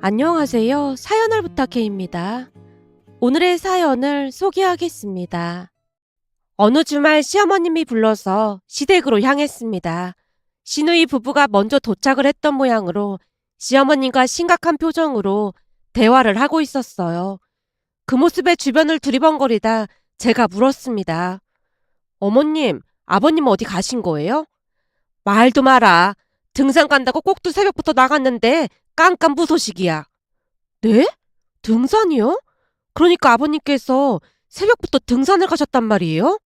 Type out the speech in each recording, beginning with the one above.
안녕하세요. 사연을 부탁해입니다. 오늘의 사연을 소개하겠습니다. 어느 주말 시어머님이 불러서 시댁으로 향했습니다. 시누이 부부가 먼저 도착을 했던 모양으로 시어머님과 심각한 표정으로 대화를 하고 있었어요. 그 모습에 주변을 두리번거리다 제가 물었습니다. 어머님, 아버님 어디 가신 거예요? 말도 마라. 등산 간다고 꼭두 새벽부터 나갔는데 깜깜무소식이야. 네? 등산이요? 그러니까 아버님께서 새벽부터 등산을 가셨단 말이에요?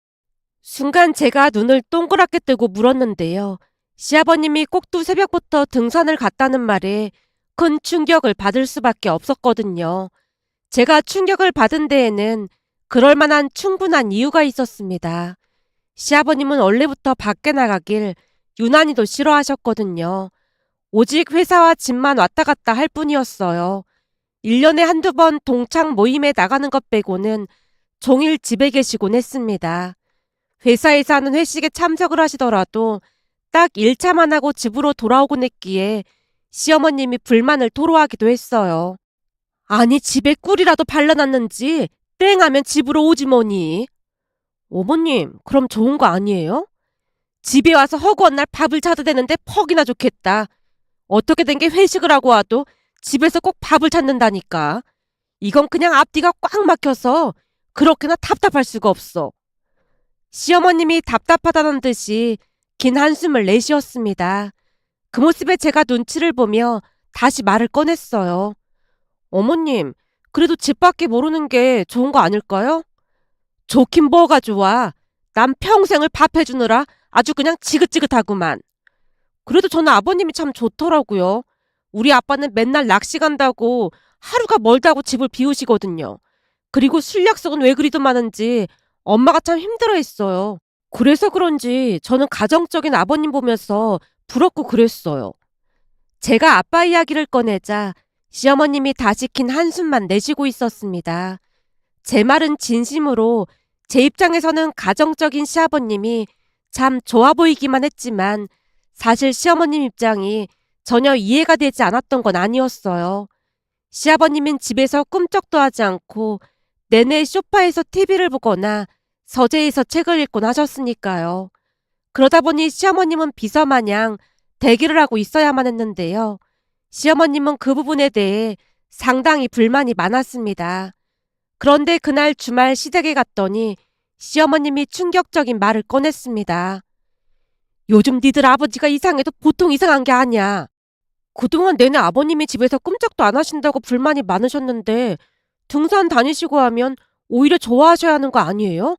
순간 제가 눈을 동그랗게 뜨고 물었는데요. 시아버님이 꼭두 새벽부터 등산을 갔다는 말에 큰 충격을 받을 수밖에 없었거든요. 제가 충격을 받은 데에는 그럴 만한 충분한 이유가 있었습니다. 시아버님은 원래부터 밖에 나가길 유난히도 싫어하셨거든요. 오직 회사와 집만 왔다 갔다 할 뿐이었어요. 1년에 한두 번 동창 모임에 나가는 것 빼고는 종일 집에 계시곤 했습니다. 회사에서 하는 회식에 참석을 하시더라도 딱 1차만 하고 집으로 돌아오곤 했기에 시어머님이 불만을 토로하기도 했어요. 아니 집에 꿀이라도 발라놨는지 땡 하면 집으로 오지 뭐니. 어머님 그럼 좋은 거 아니에요? 집에 와서 허구한 날 밥을 찾아야 되는데 퍽이나 좋겠다. 어떻게 된 게 회식을 하고 와도 집에서 꼭 밥을 찾는다니까. 이건 그냥 앞뒤가 꽉 막혀서 그렇게나 답답할 수가 없어. 시어머님이 답답하다는 듯이 긴 한숨을 내쉬었습니다. 그 모습에 제가 눈치를 보며 다시 말을 꺼냈어요. 어머님, 그래도 집 밖에 모르는 게 좋은 거 아닐까요? 좋긴 뭐가 좋아. 난 평생을 밥 해주느라 아주 그냥 지긋지긋하구만. 그래도 저는 아버님이 참 좋더라고요. 우리 아빠는 맨날 낚시 간다고 하루가 멀다고 집을 비우시거든요. 그리고 술 약속은 왜 그리도 많은지 엄마가 참 힘들어했어요. 그래서 그런지 저는 가정적인 아버님 보면서 부럽고 그랬어요. 제가 아빠 이야기를 꺼내자 시어머님이 다시 긴 한숨만 내쉬고 있었습니다. 제 말은 진심으로 제 입장에서는 가정적인 시아버님이 참 좋아 보이기만 했지만 사실 시어머님 입장이 전혀 이해가 되지 않았던 건 아니었어요. 시아버님은 집에서 꿈쩍도 하지 않고 내내 소파에서 TV를 보거나 서재에서 책을 읽곤 하셨으니까요. 그러다 보니 시어머님은 비서마냥 대기를 하고 있어야만 했는데요. 시어머님은 그 부분에 대해 상당히 불만이 많았습니다. 그런데 그날 주말 시댁에 갔더니 시어머님이 충격적인 말을 꺼냈습니다. 요즘 니들 아버지가 이상해도 보통 이상한 게 아니야. 그동안 내내 아버님이 집에서 꼼짝도 안 하신다고 불만이 많으셨는데 등산 다니시고 하면 오히려 좋아하셔야 하는 거 아니에요?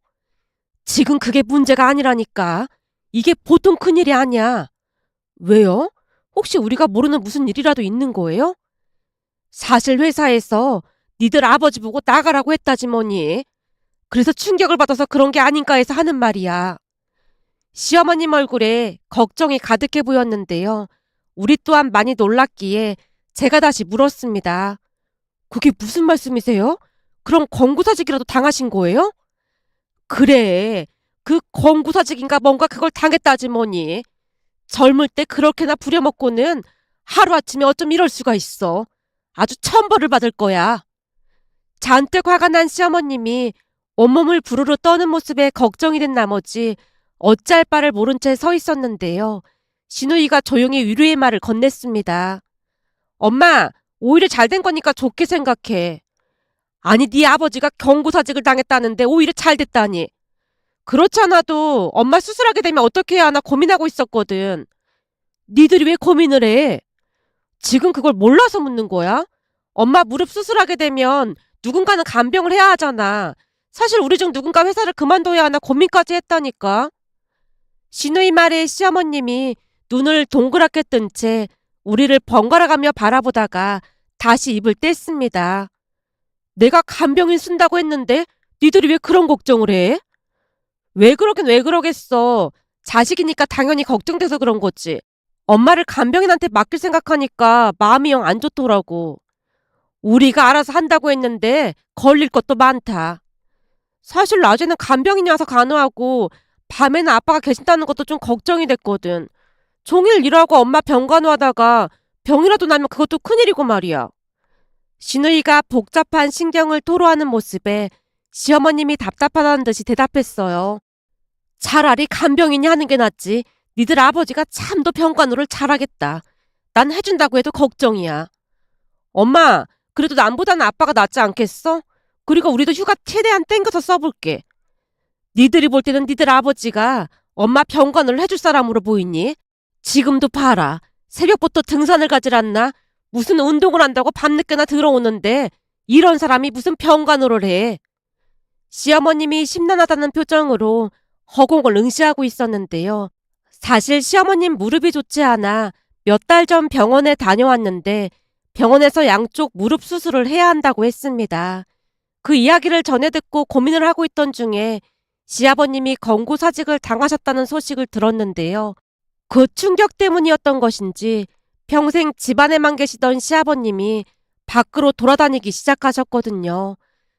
지금 그게 문제가 아니라니까. 이게 보통 큰일이 아니야. 왜요? 혹시 우리가 모르는 무슨 일이라도 있는 거예요? 사실 회사에서 니들 아버지 보고 나가라고 했다지 뭐니. 그래서 충격을 받아서 그런 게 아닌가 해서 하는 말이야. 시어머님 얼굴에 걱정이 가득해 보였는데요. 우리 또한 많이 놀랐기에 제가 다시 물었습니다. 그게 무슨 말씀이세요? 그럼 권고사직이라도 당하신 거예요? 그래. 그 권고사직인가 뭔가 그걸 당했다지 뭐니. 젊을 때 그렇게나 부려먹고는 하루아침에 어쩜 이럴 수가 있어. 아주 천벌을 받을 거야. 잔뜩 화가 난 시어머님이 온몸을 부르르 떠는 모습에 걱정이 된 나머지 어찌할 바를 모른 채 서 있었는데요. 시누이가 조용히 위로의 말을 건넸습니다. 엄마, 오히려 잘된 거니까 좋게 생각해. 아니 네 아버지가 경고사직을 당했다는데 오히려 잘 됐다니. 그렇잖아도 엄마 수술하게 되면 어떻게 해야 하나 고민하고 있었거든. 니들이 왜 고민을 해? 지금 그걸 몰라서 묻는 거야? 엄마 무릎 수술하게 되면 누군가는 간병을 해야 하잖아. 사실 우리 중 누군가 회사를 그만둬야 하나 고민까지 했다니까. 시누이 말에 시어머님이 눈을 동그랗게 뜬 채 우리를 번갈아가며 바라보다가 다시 입을 뗐습니다. 내가 간병인 쓴다고 했는데 니들이 왜 그런 걱정을 해? 왜 그러긴 왜 그러겠어. 자식이니까 당연히 걱정돼서 그런 거지. 엄마를 간병인한테 맡길 생각하니까 마음이 영 안 좋더라고. 우리가 알아서 한다고 했는데 걸릴 것도 많다. 사실 낮에는 간병인이 와서 간호하고 밤에는 아빠가 계신다는 것도 좀 걱정이 됐거든. 종일 일하고 엄마 병간호하다가 병이라도 나면 그것도 큰일이고 말이야. 신우이가 복잡한 신경을 토로하는 모습에 시어머님이 답답하다는 듯이 대답했어요. 차라리 간병인이 하는 게 낫지. 니들 아버지가 참도 병간호를 잘하겠다. 난 해준다고 해도 걱정이야. 엄마, 그래도 남보다는 아빠가 낫지 않겠어? 그리고 우리도 휴가 최대한 땡겨서 써볼게. 니들이 볼 때는 니들 아버지가 엄마 병간호를 해줄 사람으로 보이니? 지금도 봐라. 새벽부터 등산을 가질 않나? 무슨 운동을 한다고 밤늦게나 들어오는데 이런 사람이 무슨 병간호를 해? 시어머님이 심란하다는 표정으로 허공을 응시하고 있었는데요. 사실 시어머님 무릎이 좋지 않아 몇 달 전 병원에 다녀왔는데 병원에서 양쪽 무릎 수술을 해야 한다고 했습니다. 그 이야기를 전해 듣고 고민을 하고 있던 중에 시아버님이 경고사직을 당하셨다는 소식을 들었는데요. 그 충격 때문이었던 것인지 평생 집안에만 계시던 시아버님이 밖으로 돌아다니기 시작하셨거든요.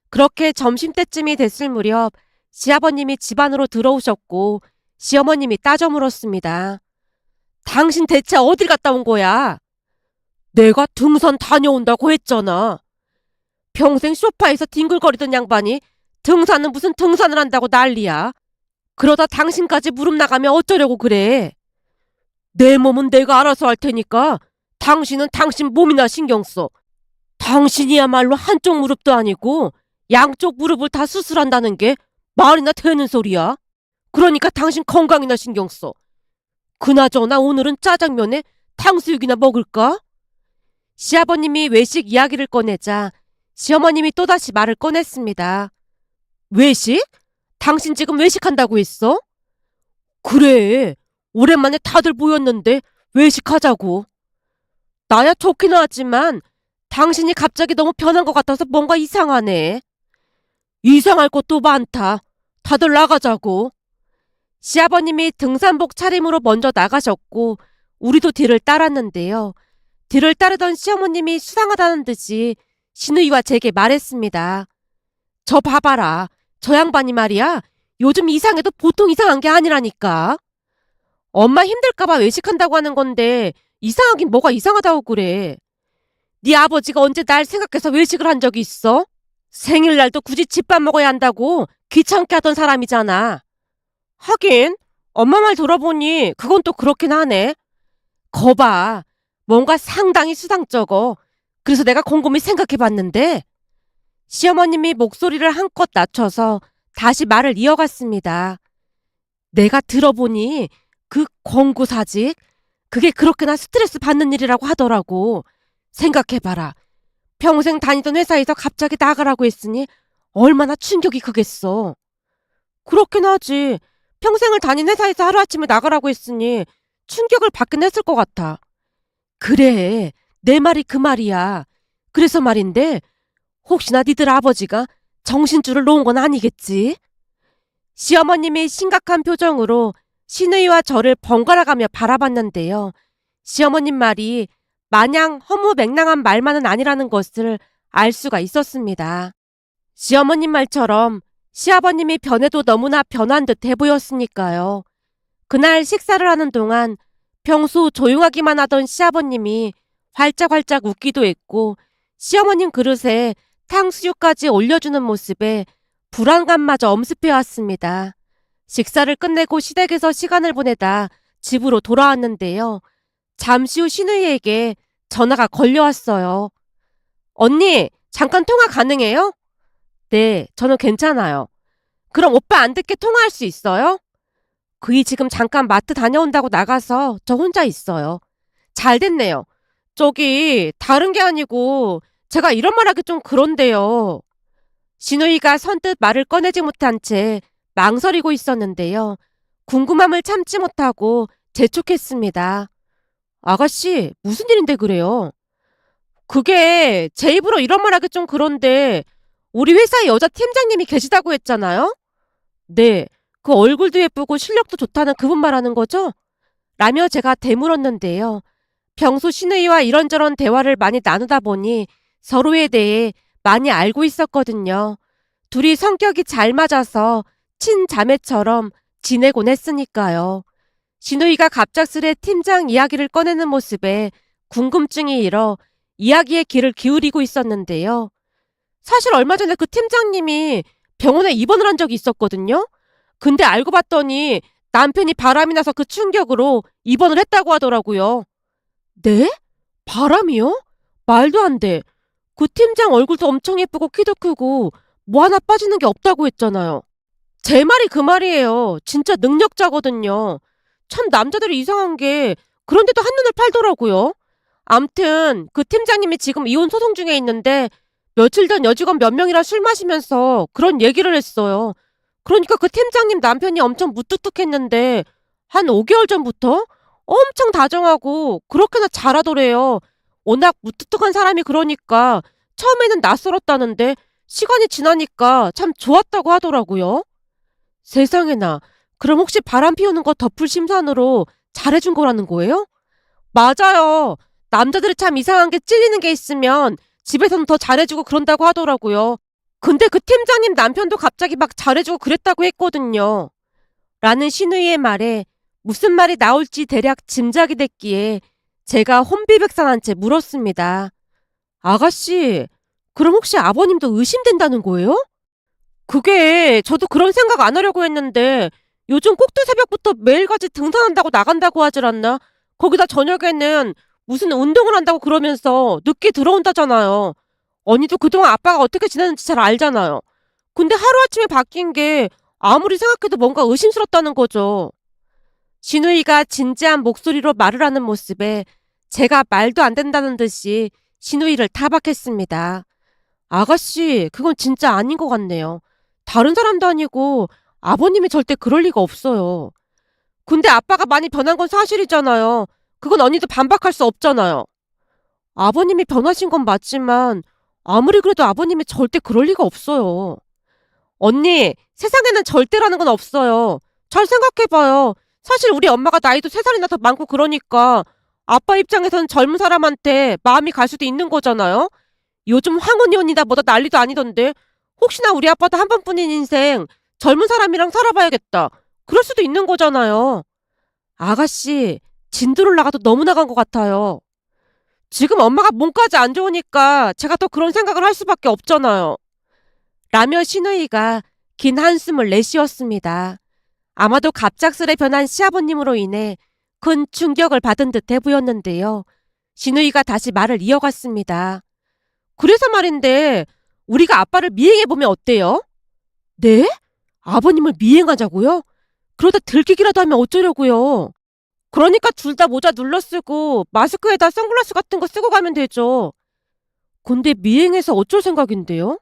그렇게 점심때쯤이 됐을 무렵 시아버님이 집 안으로 들어오셨고 시어머님이 따져 물었습니다. 당신 대체 어딜 갔다 온 거야? 내가 등산 다녀온다고 했잖아. 평생 소파에서 뒹굴거리던 양반이 등산은 무슨 등산을 한다고 난리야. 그러다 당신까지 무릎 나가면 어쩌려고 그래. 내 몸은 내가 알아서 할 테니까 당신은 당신 몸이나 신경 써. 당신이야말로 한쪽 무릎도 아니고 양쪽 무릎을 다 수술한다는 게 말이나 되는 소리야. 그러니까 당신 건강이나 신경 써. 그나저나 오늘은 짜장면에 탕수육이나 먹을까? 시아버님이 외식 이야기를 꺼내자 시어머님이 또다시 말을 꺼냈습니다. 외식? 당신 지금 외식한다고 했어? 그래. 오랜만에 다들 모였는데 외식하자고. 나야 좋기는 하지만 당신이 갑자기 너무 변한 것 같아서 뭔가 이상하네. 이상할 것도 많다. 다들 나가자고. 시아버님이 등산복 차림으로 먼저 나가셨고 우리도 뒤를 따랐는데요. 뒤를 따르던 시어머님이 수상하다는 듯이 시누이와 제게 말했습니다. 저 봐봐라. 저 양반이 말이야. 요즘 이상해도 보통 이상한 게 아니라니까. 엄마 힘들까봐 외식한다고 하는 건데 이상하긴 뭐가 이상하다고 그래. 네 아버지가 언제 날 생각해서 외식을 한 적이 있어? 생일날도 굳이 집밥 먹어야 한다고 귀찮게 하던 사람이잖아. 하긴 엄마 말 들어보니 그건 또 그렇긴 하네. 거봐. 뭔가 상당히 수상쩍어. 그래서 내가 곰곰이 생각해봤는데 시어머님이 목소리를 한껏 낮춰서 다시 말을 이어갔습니다. 내가 들어보니 그 권고사직 그게 그렇게나 스트레스 받는 일이라고 하더라고. 생각해봐라. 평생 다니던 회사에서 갑자기 나가라고 했으니 얼마나 충격이 크겠어. 그렇긴 하지. 평생을 다닌 회사에서 하루아침에 나가라고 했으니 충격을 받긴 했을 것 같아. 그래. 내 말이 그 말이야. 그래서 말인데 혹시나 니들 아버지가 정신줄을 놓은 건 아니겠지? 시어머님이 심각한 표정으로 시누이와 저를 번갈아가며 바라봤는데요. 시어머님 말이 마냥 허무맹랑한 말만은 아니라는 것을 알 수가 있었습니다. 시어머님 말처럼 시아버님이 변해도 너무나 변한 듯해 보였으니까요. 그날 식사를 하는 동안 평소 조용하기만 하던 시아버님이 활짝활짝 웃기도 했고 시어머님 그릇에 탕수육까지 올려주는 모습에 불안감마저 엄습해왔습니다. 식사를 끝내고 시댁에서 시간을 보내다 집으로 돌아왔는데요. 잠시 후 시누이에게 전화가 걸려왔어요. 언니, 잠깐 통화 가능해요? 네, 저는 괜찮아요. 그럼 오빠 안 듣게 통화할 수 있어요? 그이 지금 잠깐 마트 다녀온다고 나가서 저 혼자 있어요. 잘 됐네요. 저기 다른 게 아니고 제가 이런 말하기 좀 그런데요. 시누이가 선뜻 말을 꺼내지 못한 채 망설이고 있었는데요. 궁금함을 참지 못하고 재촉했습니다. 아가씨, 무슨 일인데 그래요? 그게 제 입으로 이런 말하기 좀 그런데 우리 회사에 여자 팀장님이 계시다고 했잖아요? 네, 그 얼굴도 예쁘고 실력도 좋다는 그분 말하는 거죠? 라며 제가 되물었는데요. 평소 시누이와 이런저런 대화를 많이 나누다 보니 서로에 대해 많이 알고 있었거든요. 둘이 성격이 잘 맞아서 친자매처럼 지내곤 했으니까요. 시누이가 갑작스레 팀장 이야기를 꺼내는 모습에 궁금증이 일어 이야기에 귀를 기울이고 있었는데요. 사실 얼마 전에 그 팀장님이 병원에 입원을 한 적이 있었거든요. 근데 알고 봤더니 남편이 바람이 나서 그 충격으로 입원을 했다고 하더라고요. 네? 바람이요? 말도 안 돼. 그 팀장 얼굴도 엄청 예쁘고 키도 크고 뭐 하나 빠지는 게 없다고 했잖아요. 제 말이 그 말이에요. 진짜 능력자거든요. 참 남자들이 이상한 게 그런데도 한눈을 팔더라고요. 암튼 그 팀장님이 지금 이혼 소송 중에 있는데 며칠 전 여직원 몇 명이랑 술 마시면서 그런 얘기를 했어요. 그러니까 그 팀장님 남편이 엄청 무뚝뚝했는데 한 5개월 전부터 엄청 다정하고 그렇게나 잘하더래요. 워낙 무뚝뚝한 사람이 그러니까 처음에는 낯설었다는데 시간이 지나니까 참 좋았다고 하더라고요. 세상에나. 그럼 혹시 바람 피우는 거 덮을 심산으로 잘해준 거라는 거예요? 맞아요. 남자들이 참 이상한 게 찔리는 게 있으면 집에서는 더 잘해주고 그런다고 하더라고요. 근데 그 팀장님 남편도 갑자기 막 잘해주고 그랬다고 했거든요. 라는 신우이의 말에 무슨 말이 나올지 대략 짐작이 됐기에 제가 혼비백산한 채 물었습니다. 아가씨, 그럼 혹시 아버님도 의심된다는 거예요? 그게 저도 그런 생각 안 하려고 했는데 요즘 꼭두 새벽부터 매일같이 등산한다고 나간다고 하질 않나? 거기다 저녁에는 무슨 운동을 한다고 그러면서 늦게 들어온다잖아요. 언니도 그동안 아빠가 어떻게 지내는지 잘 알잖아요. 근데 하루아침에 바뀐 게 아무리 생각해도 뭔가 의심스럽다는 거죠. 신우이가 진지한 목소리로 말을 하는 모습에 제가 말도 안 된다는 듯이 신우이를 타박했습니다. 아가씨, 그건 진짜 아닌 것 같네요. 다른 사람도 아니고 아버님이 절대 그럴 리가 없어요. 근데 아빠가 많이 변한 건 사실이잖아요. 그건 언니도 반박할 수 없잖아요. 아버님이 변하신 건 맞지만 아무리 그래도 아버님이 절대 그럴 리가 없어요. 언니, 세상에는 절대라는 건 없어요. 잘 생각해봐요. 사실 우리 엄마가 나이도 3살이나 더 많고 그러니까 아빠 입장에선 젊은 사람한테 마음이 갈 수도 있는 거잖아요. 요즘 황혼이 언니다 뭐다 난리도 아니던데 혹시나 우리 아빠도 한 번뿐인 인생 젊은 사람이랑 살아봐야겠다. 그럴 수도 있는 거잖아요. 아가씨, 진도를 나가도 너무 나간 것 같아요. 지금 엄마가 몸까지 안 좋으니까 제가 더 그런 생각을 할 수밖에 없잖아요. 라며 신우이가 긴 한숨을 내쉬었습니다. 아마도 갑작스레 변한 시아버님으로 인해 큰 충격을 받은 듯해 보였는데요. 신우이가 다시 말을 이어갔습니다. 그래서 말인데 우리가 아빠를 미행해보면 어때요? 네? 아버님을 미행하자고요? 그러다 들키기라도 하면 어쩌려고요? 그러니까 둘 다 모자 눌러 쓰고 마스크에다 선글라스 같은 거 쓰고 가면 되죠. 근데 미행해서 어쩔 생각인데요?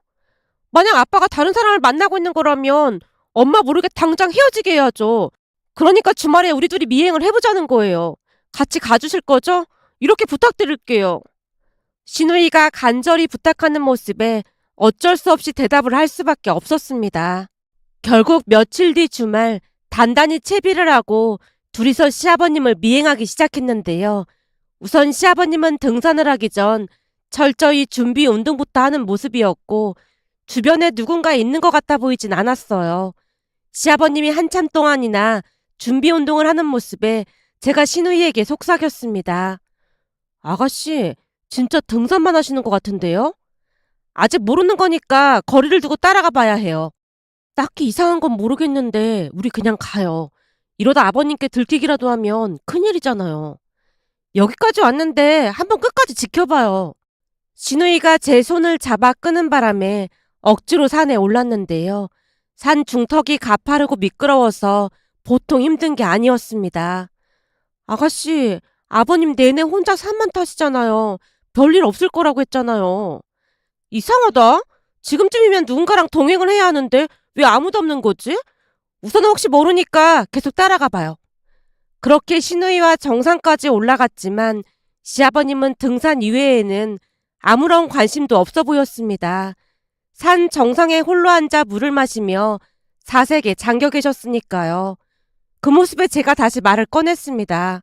만약 아빠가 다른 사람을 만나고 있는 거라면 엄마 모르게 당장 헤어지게 해야죠. 그러니까 주말에 우리 둘이 미행을 해보자는 거예요. 같이 가주실 거죠? 이렇게 부탁드릴게요. 신우이가 간절히 부탁하는 모습에 어쩔 수 없이 대답을 할 수밖에 없었습니다. 결국 며칠 뒤 주말 단단히 채비를 하고 둘이서 시아버님을 미행하기 시작했는데요. 우선 시아버님은 등산을 하기 전 철저히 준비 운동부터 하는 모습이었고 주변에 누군가 있는 것 같아 보이진 않았어요. 시아버님이 한참 동안이나 준비 운동을 하는 모습에 제가 신우이에게 속삭였습니다. 아가씨, 진짜 등산만 하시는 것 같은데요? 아직 모르는 거니까 거리를 두고 따라가 봐야 해요. 딱히 이상한 건 모르겠는데 우리 그냥 가요. 이러다 아버님께 들키기라도 하면 큰일이잖아요. 여기까지 왔는데 한번 끝까지 지켜봐요. 신우이가 제 손을 잡아 끄는 바람에 억지로 산에 올랐는데요. 산 중턱이 가파르고 미끄러워서 보통 힘든 게 아니었습니다. 아가씨, 아버님 내내 혼자 산만 타시잖아요. 별일 없을 거라고 했잖아요. 이상하다. 지금쯤이면 누군가랑 동행을 해야 하는데 왜 아무도 없는 거지? 우선 혹시 모르니까 계속 따라가 봐요. 그렇게 신우이와 정상까지 올라갔지만 시아버님은 등산 이외에는 아무런 관심도 없어 보였습니다. 산 정상에 홀로 앉아 물을 마시며 사색에 잠겨 계셨으니까요. 그 모습에 제가 다시 말을 꺼냈습니다.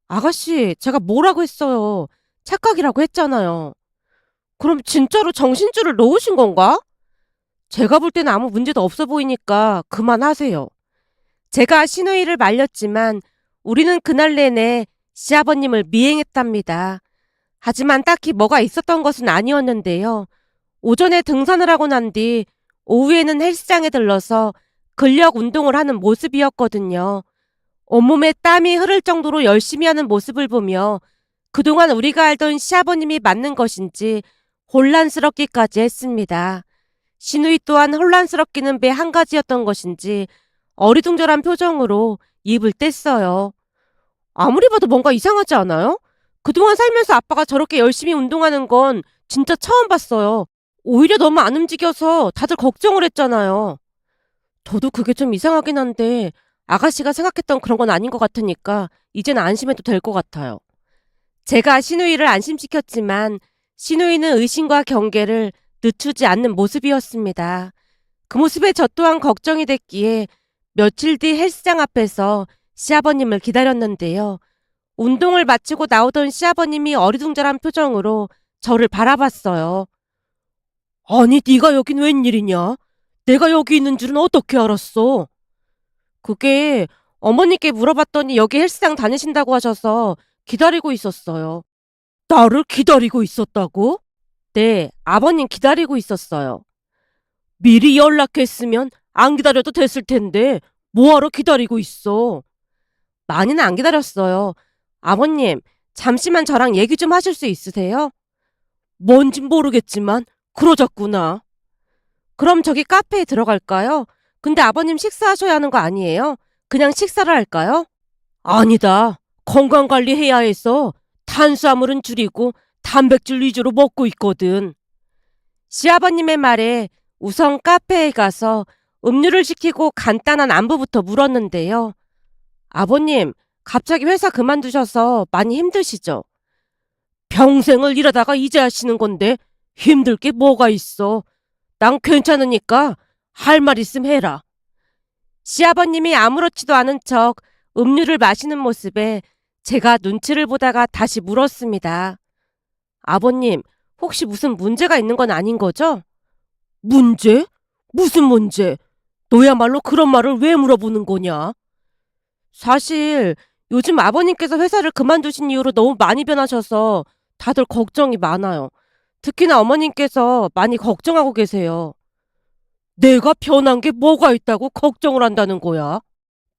아가씨, 제가 뭐라고 했어요. 착각이라고 했잖아요. 그럼 진짜로 정신줄을 놓으신 건가? 제가 볼 때는 아무 문제도 없어 보이니까 그만하세요. 제가 신우이를 말렸지만 우리는 그날 내내 시아버님을 미행했답니다. 하지만 딱히 뭐가 있었던 것은 아니었는데요. 오전에 등산을 하고 난 뒤 오후에는 헬스장에 들러서 근력 운동을 하는 모습이었거든요. 온몸에 땀이 흐를 정도로 열심히 하는 모습을 보며 그동안 우리가 알던 시아버님이 맞는 것인지 혼란스럽기까지 했습니다. 시누이 또한 혼란스럽기는 배 한 가지였던 것인지 어리둥절한 표정으로 입을 뗐어요. 아무리 봐도 뭔가 이상하지 않아요? 그동안 살면서 아빠가 저렇게 열심히 운동하는 건 진짜 처음 봤어요. 오히려 너무 안 움직여서 다들 걱정을 했잖아요. 저도 그게 좀 이상하긴 한데 아가씨가 생각했던 그런 건 아닌 것 같으니까 이젠 안심해도 될 것 같아요. 제가 시누이를 안심시켰지만 시누이는 의심과 경계를 늦추지 않는 모습이었습니다. 그 모습에 저 또한 걱정이 됐기에 며칠 뒤 헬스장 앞에서 시아버님을 기다렸는데요. 운동을 마치고 나오던 시아버님이 어리둥절한 표정으로 저를 바라봤어요. 아니, 네가 여긴 웬일이냐? 내가 여기 있는 줄은 어떻게 알았어? 그게 어머니께 물어봤더니 여기 헬스장 다니신다고 하셔서 기다리고 있었어요. 나를 기다리고 있었다고? 네, 아버님 기다리고 있었어요. 미리 연락했으면 안 기다려도 됐을 텐데 뭐하러 기다리고 있어? 많이는 안 기다렸어요. 아버님, 잠시만 저랑 얘기 좀 하실 수 있으세요? 뭔진 모르겠지만 그러자꾸나. 그럼 저기 카페에 들어갈까요? 근데 아버님 식사하셔야 하는 거 아니에요? 그냥 식사를 할까요? 아니다. 건강관리 해야 해서 탄수화물은 줄이고 단백질 위주로 먹고 있거든. 시아버님의 말에 우선 카페에 가서 음료를 시키고 간단한 안부부터 물었는데요. 아버님, 갑자기 회사 그만두셔서 많이 힘드시죠? 평생을 일하다가 이제 하시는 건데 힘들 게 뭐가 있어. 난 괜찮으니까 할 말 있으면 해라. 시아버님이 아무렇지도 않은 척 음료를 마시는 모습에 제가 눈치를 보다가 다시 물었습니다. 아버님, 혹시 무슨 문제가 있는 건 아닌 거죠? 문제? 무슨 문제? 너야말로 그런 말을 왜 물어보는 거냐? 사실 요즘 아버님께서 회사를 그만두신 이후로 너무 많이 변하셔서 다들 걱정이 많아요. 특히나 어머님께서 많이 걱정하고 계세요. 내가 변한 게 뭐가 있다고 걱정을 한다는 거야?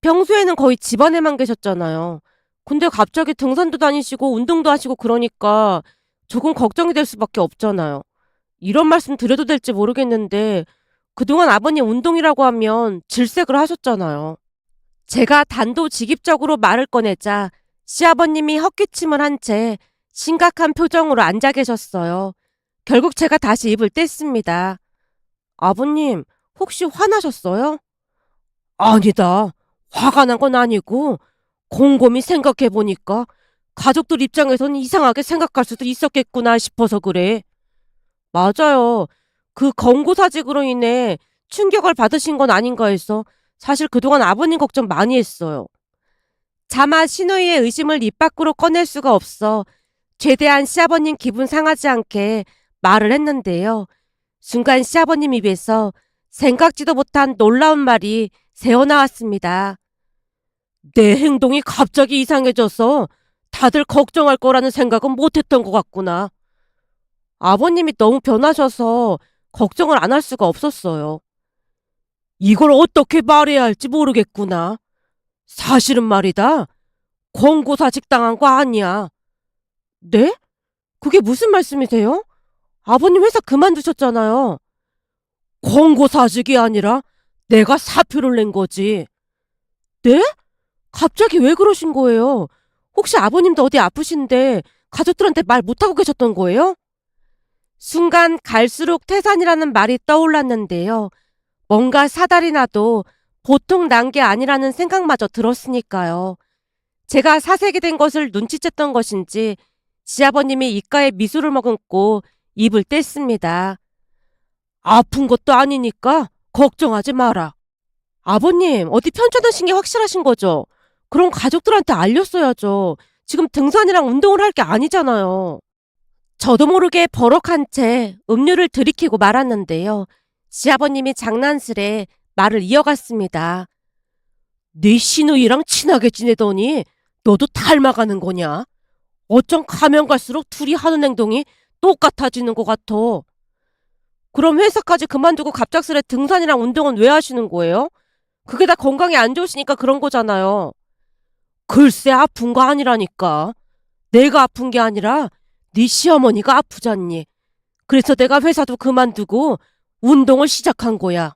평소에는 거의 집안에만 계셨잖아요. 근데 갑자기 등산도 다니시고 운동도 하시고 그러니까 조금 걱정이 될 수밖에 없잖아요. 이런 말씀 드려도 될지 모르겠는데 그동안 아버님 운동이라고 하면 질색을 하셨잖아요. 제가 단도직입적으로 말을 꺼내자 시아버님이 헛기침을 한 채 심각한 표정으로 앉아 계셨어요. 결국 제가 다시 입을 뗐습니다. 아버님, 혹시 화나셨어요? 아니다. 화가 난 건 아니고 곰곰이 생각해보니까 가족들 입장에선 이상하게 생각할 수도 있었겠구나 싶어서 그래. 맞아요. 그 권고사직으로 인해 충격을 받으신 건 아닌가 해서 사실 그동안 아버님 걱정 많이 했어요. 차마 시누이의 의심을 입 밖으로 꺼낼 수가 없어 최대한 시아버님 기분 상하지 않게 말을 했는데요. 순간 시아버님 입에서 생각지도 못한 놀라운 말이 새어나왔습니다. 내 행동이 갑자기 이상해져서 다들 걱정할 거라는 생각은 못했던 것 같구나. 아버님이 너무 변하셔서 걱정을 안 할 수가 없었어요. 이걸 어떻게 말해야 할지 모르겠구나. 사실은 말이다. 권고사직 당한 거 아니야. 네? 그게 무슨 말씀이세요? 아버님 회사 그만두셨잖아요. 권고사직이 아니라 내가 사표를 낸 거지. 네? 갑자기 왜 그러신 거예요? 혹시 아버님도 어디 아프신데 가족들한테 말 못하고 계셨던 거예요? 순간 갈수록 태산이라는 말이 떠올랐는데요. 뭔가 사달이 나도 보통 난 게 아니라는 생각마저 들었으니까요. 제가 사색이 된 것을 눈치챘던 것인지 시아버님이 입가에 미소를 머금고 입을 뗐습니다. 아픈 것도 아니니까 걱정하지 마라. 아버님, 어디 편찮으신 게 확실하신 거죠? 그럼 가족들한테 알렸어야죠. 지금 등산이랑 운동을 할 게 아니잖아요. 저도 모르게 버럭한 채 음료를 들이키고 말았는데요. 시아버님이 장난스레 말을 이어갔습니다. 네 시누이랑 친하게 지내더니 너도 닮아가는 거냐? 어쩜 가면 갈수록 둘이 하는 행동이 똑같아지는 것 같아. 그럼 회사까지 그만두고 갑작스레 등산이랑 운동은 왜 하시는 거예요? 그게 다 건강에 안 좋으시니까 그런 거잖아요. 글쎄 아픈 거 아니라니까. 내가 아픈 게 아니라 네 시어머니가 아프잖니. 그래서 내가 회사도 그만두고 운동을 시작한 거야.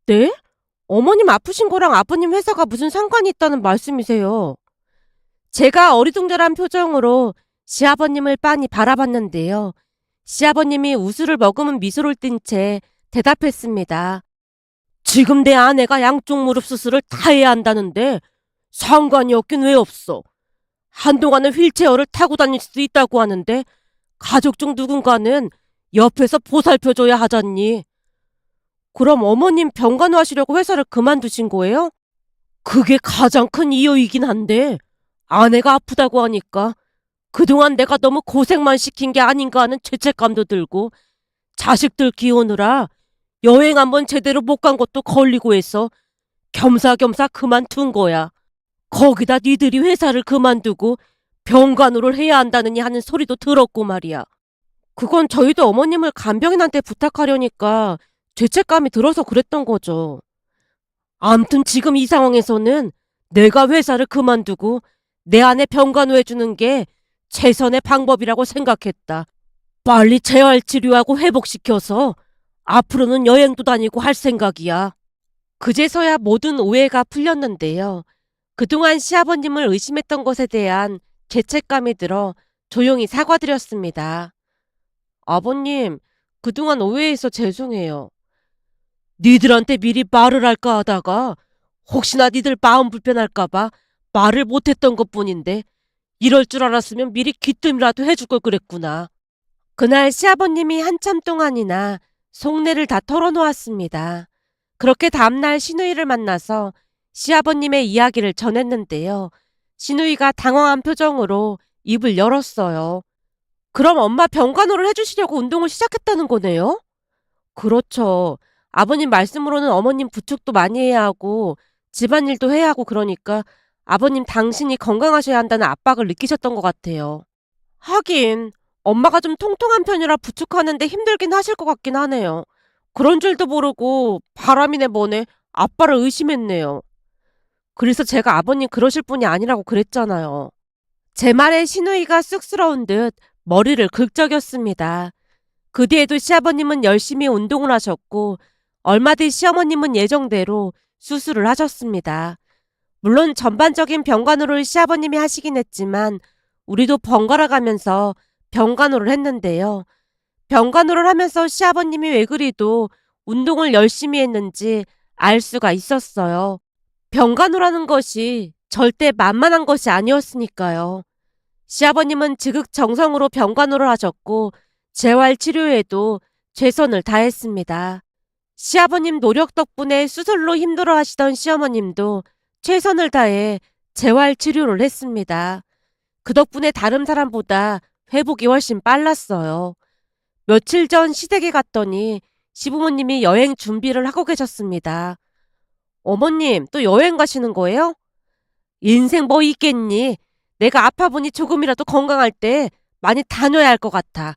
네? 어머님 아프신 거랑 아버님 회사가 무슨 상관이 있다는 말씀이세요? 제가 어리둥절한 표정으로 시아버님을 빤히 바라봤는데요. 시아버님이 웃음을 머금은 미소를 띤 채 대답했습니다. 지금 내 아내가 양쪽 무릎 수술을 다 해야 한다는데 상관이 없긴 왜 없어. 한동안은 휠체어를 타고 다닐 수도 있다고 하는데 가족 중 누군가는 옆에서 보살펴줘야 하잖니. 그럼 어머님 병간호 하시려고 회사를 그만두신 거예요? 그게 가장 큰 이유이긴 한데 아내가 아프다고 하니까 그동안 내가 너무 고생만 시킨 게 아닌가 하는 죄책감도 들고 자식들 키우느라 여행 한번 제대로 못 간 것도 걸리고 해서 겸사겸사 그만둔 거야. 거기다 니들이 회사를 그만두고 병간호를 해야 한다느니 하는 소리도 들었고 말이야. 그건 저희도 어머님을 간병인한테 부탁하려니까 죄책감이 들어서 그랬던 거죠. 암튼 지금 이 상황에서는 내가 회사를 그만두고 내 아내 병간호해주는 게 최선의 방법이라고 생각했다. 빨리 재활치료하고 회복시켜서 앞으로는 여행도 다니고 할 생각이야. 그제서야 모든 오해가 풀렸는데요. 그동안 시아버님을 의심했던 것에 대한 죄책감이 들어 조용히 사과드렸습니다. 아버님, 그동안 오해해서 죄송해요. 니들한테 미리 말을 할까 하다가 혹시나 니들 마음 불편할까봐 말을 못했던 것뿐인데 이럴 줄 알았으면 미리 귀뜸이라도 해줄 걸 그랬구나. 그날 시아버님이 한참 동안이나 속내를 다 털어놓았습니다. 그렇게 다음날 시누이를 만나서 시아버님의 이야기를 전했는데요. 시누이가 당황한 표정으로 입을 열었어요. 그럼 엄마 병간호를 해주시려고 운동을 시작했다는 거네요? 그렇죠. 아버님 말씀으로는 어머님 부축도 많이 해야 하고 집안일도 해야 하고 그러니까 아버님 당신이 건강하셔야 한다는 압박을 느끼셨던 것 같아요. 하긴 엄마가 좀 통통한 편이라 부축하는데 힘들긴 하실 것 같긴 하네요. 그런 줄도 모르고 바람이네 뭐네 아빠를 의심했네요. 그래서 제가 아버님 그러실 분이 아니라고 그랬잖아요. 제 말에 시누이가 쑥스러운 듯 머리를 긁적였습니다. 그 뒤에도 시아버님은 열심히 운동을 하셨고 얼마 뒤 시어머님은 예정대로 수술을 하셨습니다. 물론 전반적인 병간호를 시아버님이 하시긴 했지만 우리도 번갈아 가면서 병간호를 했는데요. 병간호를 하면서 시아버님이 왜 그리도 운동을 열심히 했는지 알 수가 있었어요. 병간호라는 것이 절대 만만한 것이 아니었으니까요. 시아버님은 지극정성으로 병간호를 하셨고 재활치료에도 최선을 다했습니다. 시아버님 노력 덕분에 수술로 힘들어 하시던 시어머님도 최선을 다해 재활치료를 했습니다. 그 덕분에 다른 사람보다 회복이 훨씬 빨랐어요. 며칠 전 시댁에 갔더니 시부모님이 여행 준비를 하고 계셨습니다. 어머님, 또 여행 가시는 거예요? 인생 뭐 있겠니? 내가 아파 보니 조금이라도 건강할 때 많이 다녀야 할 것 같아.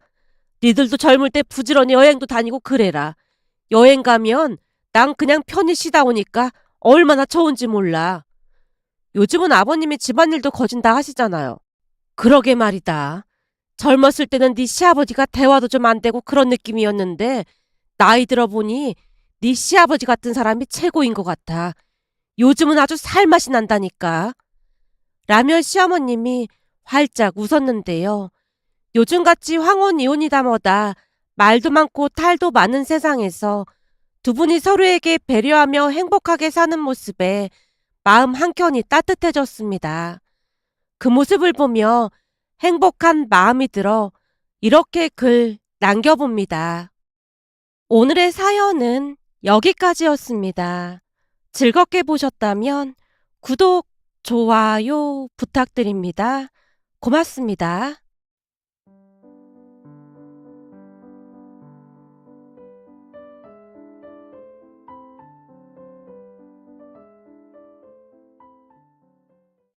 니들도 젊을 때 부지런히 여행도 다니고 그래라. 여행 가면 난 그냥 편히 쉬다 오니까 얼마나 좋은지 몰라. 요즘은 아버님이 집안일도 거진다 하시잖아요. 그러게 말이다. 젊었을 때는 네 시아버지가 대화도 좀 안 되고 그런 느낌이었는데 나이 들어보니 네 시아버지 같은 사람이 최고인 것 같아. 요즘은 아주 살맛이 난다니까. 라며 시어머님이 활짝 웃었는데요. 요즘같이 황혼이혼이다 뭐다 말도 많고 탈도 많은 세상에서 두 분이 서로에게 배려하며 행복하게 사는 모습에 마음 한켠이 따뜻해졌습니다. 그 모습을 보며 행복한 마음이 들어 이렇게 글 남겨봅니다. 오늘의 사연은 여기까지였습니다. 즐겁게 보셨다면 구독, 좋아요 부탁드립니다. 고맙습니다.